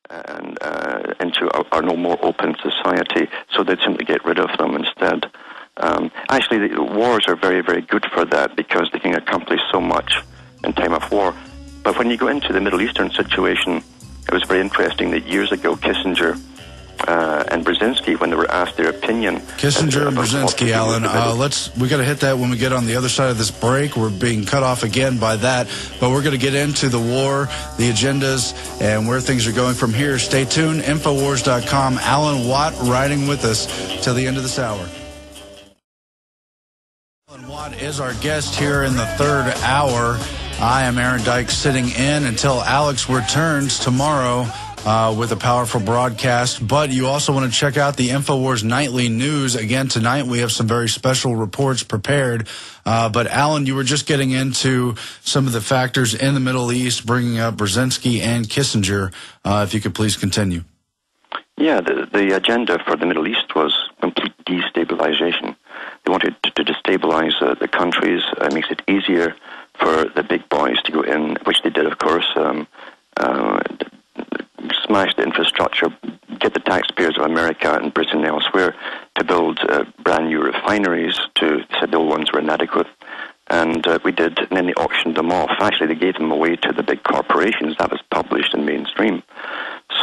and into our no more open society, so they'd simply get rid of them instead. Actually, the wars are very, very good for that because they can accomplish so much in time of war. But when you go into the Middle Eastern situation, it was very interesting that years ago, Kissinger and Brzezinski, when they were asked their opinion. Kissinger and Brzezinski, Alan, we got to hit that when we get on the other side of this break. We're being cut off again by that, but we're going to get into the war, the agendas, and where things are going from here. Stay tuned, Infowars.com. Alan Watt riding with us till the end of this hour. Alan Watt is our guest here in the third hour. I am Aaron Dyke, sitting in until Alex returns tomorrow with a powerful broadcast. But you also want to check out the InfoWars Nightly News. Again, tonight we have some very special reports prepared. But, Alan, you were just getting into some of the factors in the Middle East, bringing up Brzezinski and Kissinger. If you could please continue. Yeah, the agenda for the Middle East was complete destabilization. They wanted to destabilize the countries. It makes it easier for the big boys to go in, which they did, of course, smash the infrastructure, get the taxpayers of America and Britain and elsewhere to build brand new refineries. They said the old ones were inadequate. And we did, and then they auctioned them off. Actually, they gave them away to the big corporations. That was published in mainstream.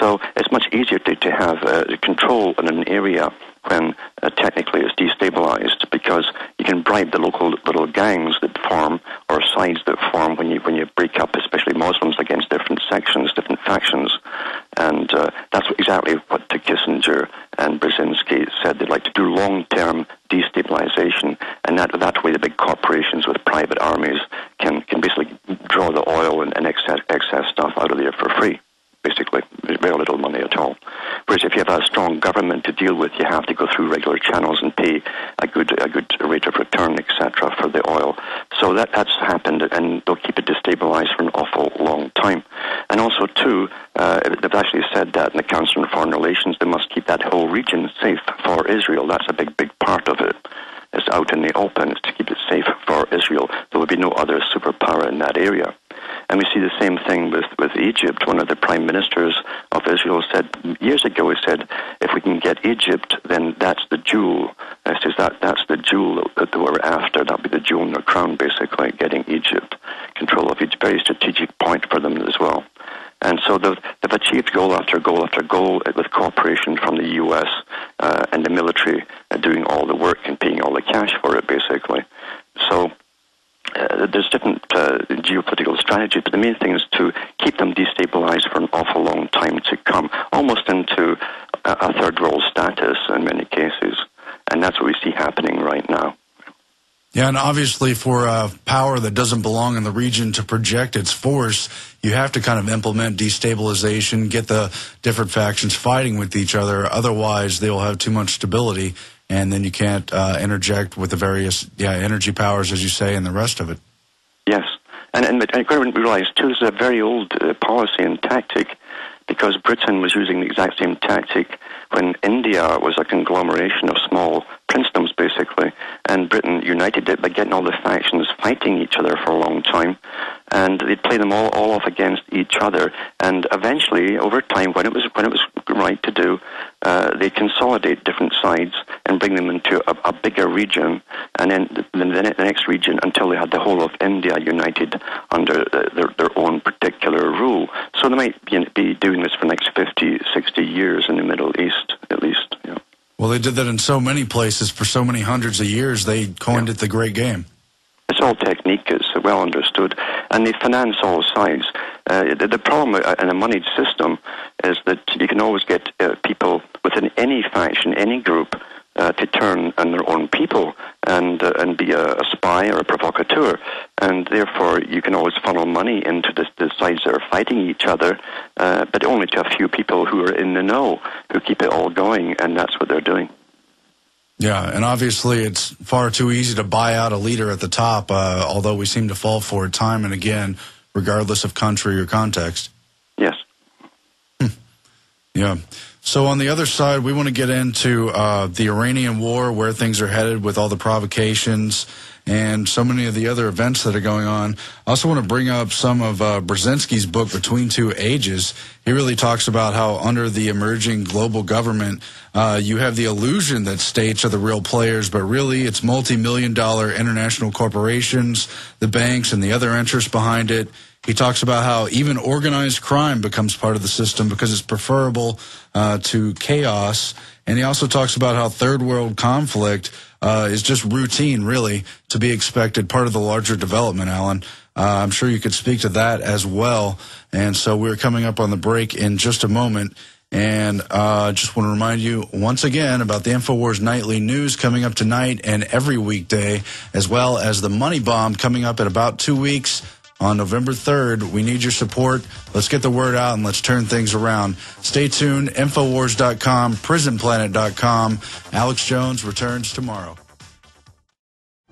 So it's much easier to have control in an area when technically it's destabilized, because you can bribe the local little gangs that form, or sides that form when you break up, especially Muslims, against different sections, different factions. And that's exactly what Kissinger and Brzezinski said. They'd like to do long-term destabilization, and that way the big corporations with private armies can basically draw the oil and excess stuff out of there for free. Basically, very little money at all. Whereas if you have a strong government to deal with, you have to go through regular channels and pay a good rate of return, etc., for the oil. So that's happened, and they'll keep it destabilized for an awful long time. And also, too, they've actually said that in the Council on Foreign Relations, they must keep that whole region safe for Israel. That's a big, big part of it. It's out in the open. It's to keep it safe for Israel. There will be no other superpower in that area. And we see the same thing with Egypt. One of the prime ministers of Israel said years ago, he said, if we can get Egypt, then that's the jewel. And he says that's the jewel that we're after. That'll be the jewel in their crown, basically, getting Egypt. Control of each very strategic point for them as well. And so they've achieved goal after goal after goal with cooperation from the U.S. And the military doing all the work and paying all the cash for it, basically. So there's different geopolitical strategies, but the main thing is to keep them destabilized for an awful long time to come, almost into a third world status in many cases. And that's what we see happening right now. Yeah, and obviously for power that doesn't belong in the region to project its force, you have to kind of implement destabilization, get the different factions fighting with each other. Otherwise, they will have too much stability, and then you can't interject with the various energy powers, as you say, and the rest of it. Yes, and we realize, too, this is a very old policy and tactic, because Britain was using the exact same tactic when India was a conglomeration of small princedoms, basically, and Britain united it by getting all the factions fighting each other for a long time, and they'd play them all off against each other, and eventually, over time, when it was right to do, they consolidate different sides and bring them into a bigger region, and then the next region, until they had the whole of India united under their own particular rule. So they might be doing this for the next 50, 60 years in the Middle East, at least. Yeah. Well, they did that in so many places for so many hundreds of years. They coined it the Great Game. It's all technique. It's well understood. And they finance all sides. The problem in a moneyed system is that you can always get people within any faction, any group, to turn on their own people and be a spy or a provocateur. And therefore, you can always funnel money into the sides that are fighting each other, but only to a few people who are in the know, who keep it all going, and that's what they're doing. Yeah, and obviously it's far too easy to buy out a leader at the top, although we seem to fall for it time and again, regardless of country or context. Yes. Yeah. So on the other side, we want to get into the Iranian war, where things are headed with all the provocations and so many of the other events that are going on. I also want to bring up some of Brzezinski's book, Between Two Ages. He really talks about how under the emerging global government, you have the illusion that states are the real players, but really it's multi-million-dollar international corporations, the banks, and the other interests behind it. He talks about how even organized crime becomes part of the system because it's preferable to chaos. And he also talks about how third world conflict is just routine, really, to be expected, part of the larger development, Alan. I'm sure you could speak to that as well. And so we're coming up on the break in just a moment. And just want to remind you once again about the InfoWars Nightly News coming up tonight and every weekday, as well as the Money Bomb coming up in about 2 weeks. On November 3rd, we need your support. Let's get the word out and let's turn things around. Stay tuned. Infowars.com, prisonplanet.com. Alex Jones returns tomorrow.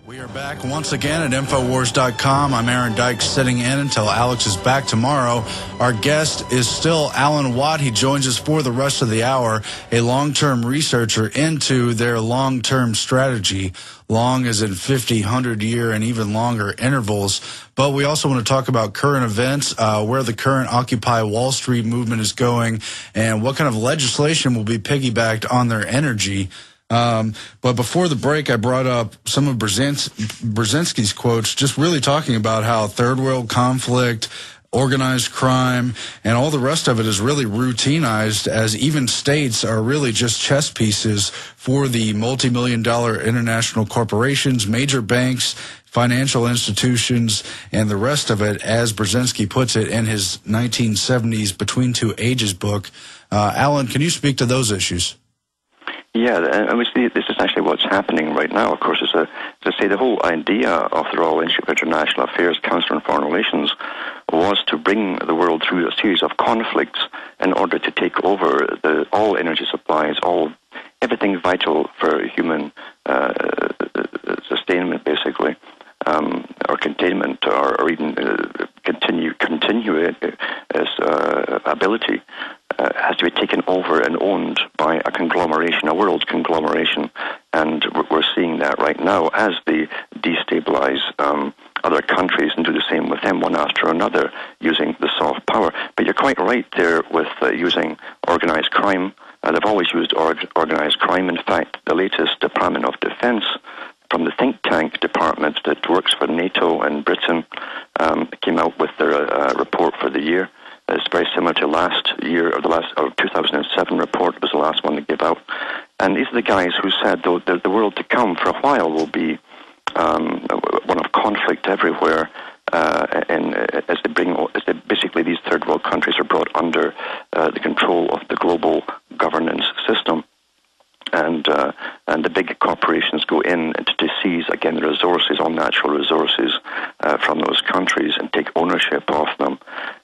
We are back once again at Infowars.com. I'm Aaron Dykes sitting in until Alex is back tomorrow. Our guest is still Alan Watt. He joins us for the rest of the hour, a long-term researcher into their long-term strategy, long as in 50, 100-year, and even longer intervals. But we also want to talk about current events, where the current Occupy Wall Street movement is going, and what kind of legislation will be piggybacked on their energy. But before the break, I brought up some of Brzezinski's quotes, just really talking about how third world conflict, organized crime, and all the rest of it is really routinized, as even states are really just chess pieces for the multi-million-dollar international corporations, major banks, financial institutions, and the rest of it, as Brzezinski puts it in his 1970s Between Two Ages book. Alan, can you speak to those issues? Yeah, and we see this is actually what's happening right now. Of course, as I say, the whole idea of the Royal Institute of International Affairs, Council on Foreign Relations, was to bring the world through a series of conflicts in order to take over all energy supplies, everything vital for human sustainment, basically, or containment, or even continue its ability. Has to be taken over and owned by a conglomeration, a world conglomeration, and we're seeing that right now as they destabilize other countries and do the same with them, one after another, using the soft power. But you're quite right there with using organized crime. They've always used organized crime. In fact, the latest Department of Defense, from the think tank department that works for NATO and Britain, came out with their report for the year. It's very similar to last year, or 2007 report was the last one to give out. And these are the guys who said the world to come for a while will be one of conflict everywhere, and as basically these third world countries are brought under the control of the global governance system. And the big corporations go in to seize, again, the resources, all natural resources from those countries, and take ownership of them.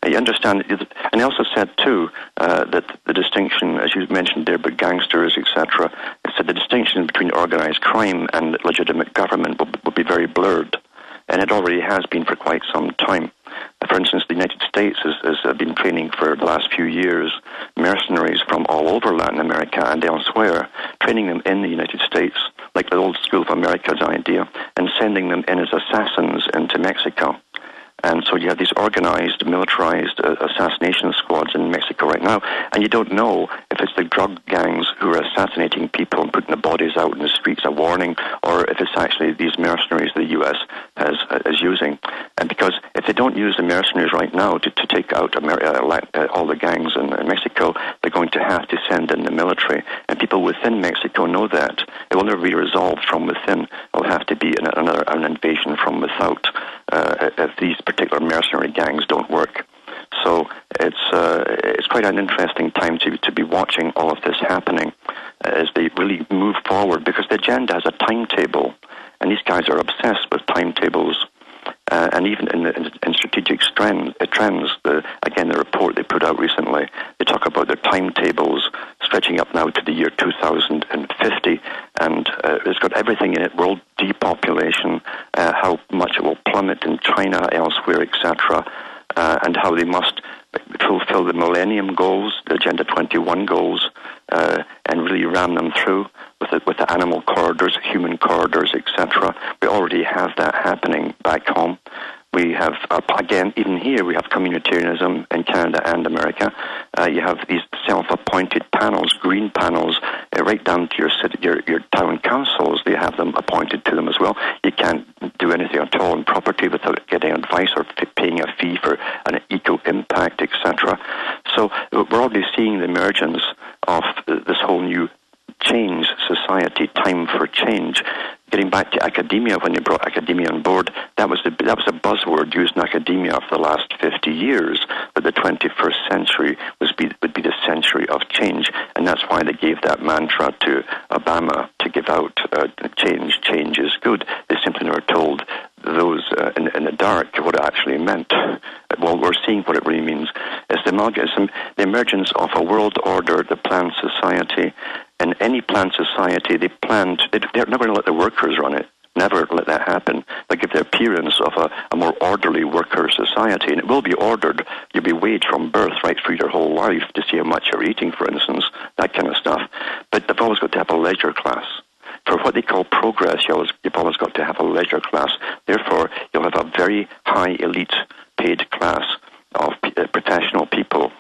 You understand, and he also said, too, that the distinction, as you mentioned there, but gangsters, etc., it said the distinction between organized crime and legitimate government will be very blurred, and it already has been for quite some time. For instance, the United States has been training for the last few years mercenaries from all over Latin America and elsewhere, training them in the United States, like the old School of America's idea, and sending them in as assassins into Mexico. And so you have these organized, militarized assassination squads in Mexico right now, and you don't know if it's the drug gangs who are assassinating people and putting the bodies out in the streets, a warning, or if it's actually these mercenaries the U.S. is using. And because if they don't use the mercenaries right now to take out all the gangs in Mexico, they're going to have to send in the military. And people within Mexico know that. It will never be resolved from within. It will have to be an invasion from without if these particular mercenary gangs don't work. So it's quite an interesting time to be watching all of this happening as they really move forward, because the agenda has a timetable, and these guys are obsessed with timetables. And even in strategic trends, again, the report they put out recently, they talk about their timetables stretching up now to the year 2050, and it's got everything in it: world depopulation, how much it will plummet in China, elsewhere, etc., and how they must fulfill the Millennium Goals, the Agenda 21 goals, and really ram them through with the animal corridors, human corridors, etc. We already have that happening back home. We have, again, even here, we have communitarianism in Canada and America. You have these self-appointed panels, green panels, right down to your town councils. They have them appointed to them as well. You can't do anything at all in property without getting advice or paying a fee for an eco-impact, etc. So we're already seeing the emergence of this whole new change society, time for change. Getting back to academia, when they brought academia on board, that was a buzzword used in academia for the last 50 years, but the 21st century would be the century of change, and that's why they gave that mantra to Obama to give out, change is good. They simply never told those in the dark what it actually meant. Well, we're seeing what it really means. It's the emergence of a world order, the planned society. In any planned society, they're never going to let the workers run it. Never let that happen. They give the appearance of a more orderly worker society, and it will be ordered. You'll be waged from birth right through your whole life to see how much you're eating, for instance, that kind of stuff. But they've always got to have a leisure class. For what they call progress, you've always got to have a leisure class. Therefore, you'll have a very high elite paid class of professional people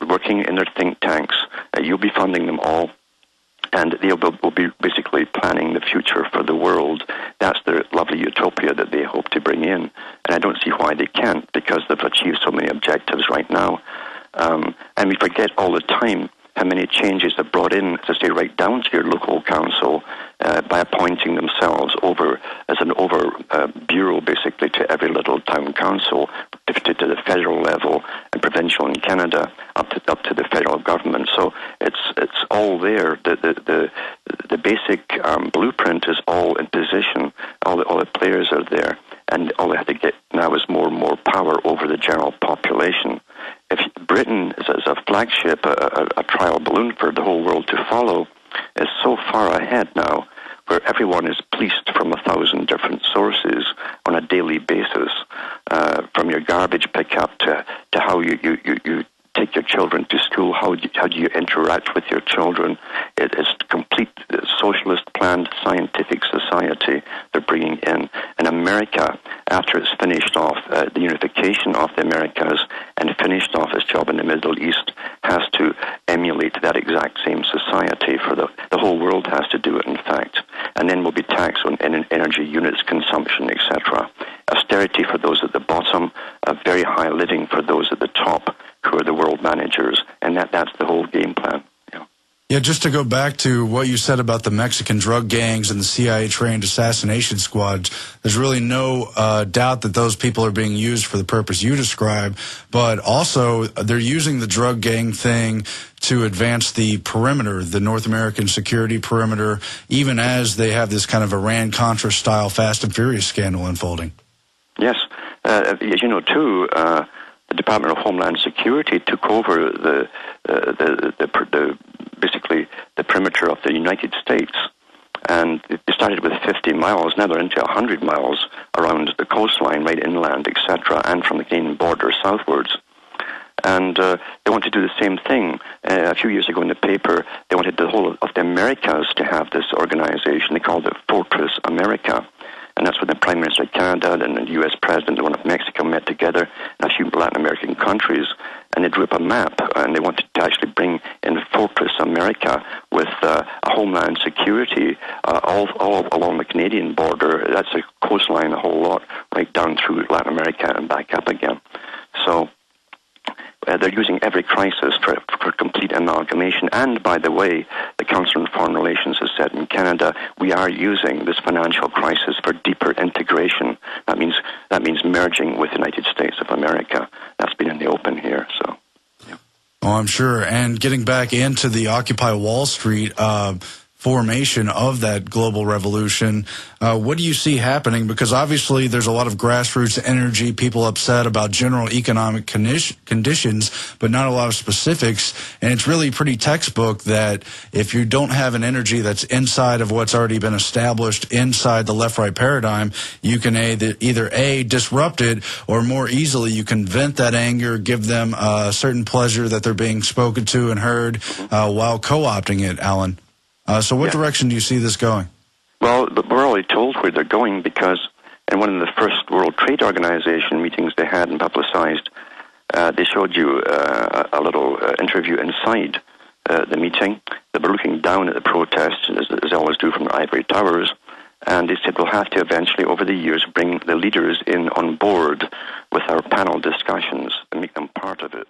working in their think tanks. You'll be funding them all, and they will be basically planning the future for the world. That's their lovely utopia that they hope to bring in. And I don't see why they can't, because they've achieved so many objectives right now. And we forget all the time how many changes they've brought in, to say, right down to your local council, by appointing themselves as an bureau, basically, to every little town council, to the federal level, and provincial in Canada, up to the federal government. So it's all there. The basic blueprint is all in position. All the players are there, and all they have to get now is more and more power over the general population. If Britain is a flagship, a trial balloon for the whole world to follow, is so far ahead now, where everyone is policed from 1,000 different sources on a daily basis, from your garbage pickup to how you take your children to school, how do you interact with your children. It is complete socialist planned scientific society they're bringing in. And America, after it's finished off the unification of the Americas and finished off its job in the Middle East, has to emulate that exact same society. For the whole world has to do it, in fact. And then we'll be taxed on energy units, consumption, etc. Austerity for those at the bottom, a very high living for those at the top, who are the world managers, and that's the whole game plan. Yeah, just to go back to what you said about the Mexican drug gangs and the CIA-trained assassination squads, there's really no doubt that those people are being used for the purpose you describe, but also they're using the drug gang thing to advance the perimeter, the North American security perimeter, even as they have this kind of Iran-Contra style Fast and Furious scandal unfolding. Yes. As you know, too, the Department of Homeland Security took over basically the perimeter of the United States, and they started with 50 miles. Now they're into 100 miles around the coastline, right inland, etc., and from the Canadian border southwards. And they want to do the same thing. A few years ago in the paper, they wanted the whole of the Americas to have this organization. They called it Fortress America. And that's when the Prime Minister of Canada and the U.S. President and one of Mexico met together, and a few Latin American countries, and they drew up a map, and they wanted to actually bring in Fortress America with a homeland security all along the Canadian border. That's a coastline, a whole lot, right down through Latin America and back up again. So they're using every crisis for complete amalgamation. And, by the way, the Council on Foreign Relations has said in Canada, we are using this financial crisis for deeper integration. That means merging with the United States of America. That's been in the open here. So, yeah. Oh, I'm sure. And getting back into the Occupy Wall Street, formation of that global revolution. What do you see happening? Because obviously there's a lot of grassroots energy, people upset about general economic conditions, but not a lot of specifics. And it's really pretty textbook that if you don't have an energy that's inside of what's already been established inside the left-right paradigm, you can either A, disrupt it, or more easily you can vent that anger, give them a certain pleasure that they're being spoken to and heard while co-opting it, Alan. So what direction do you see this going? Well, we're already told where they're going, because in one of the first World Trade Organization meetings they had and publicized, they showed you a little interview inside the meeting. They were looking down at the protests, as they always do from the ivory towers, and they said we'll have to eventually, over the years, bring the leaders in on board with our panel discussions and make them part of it.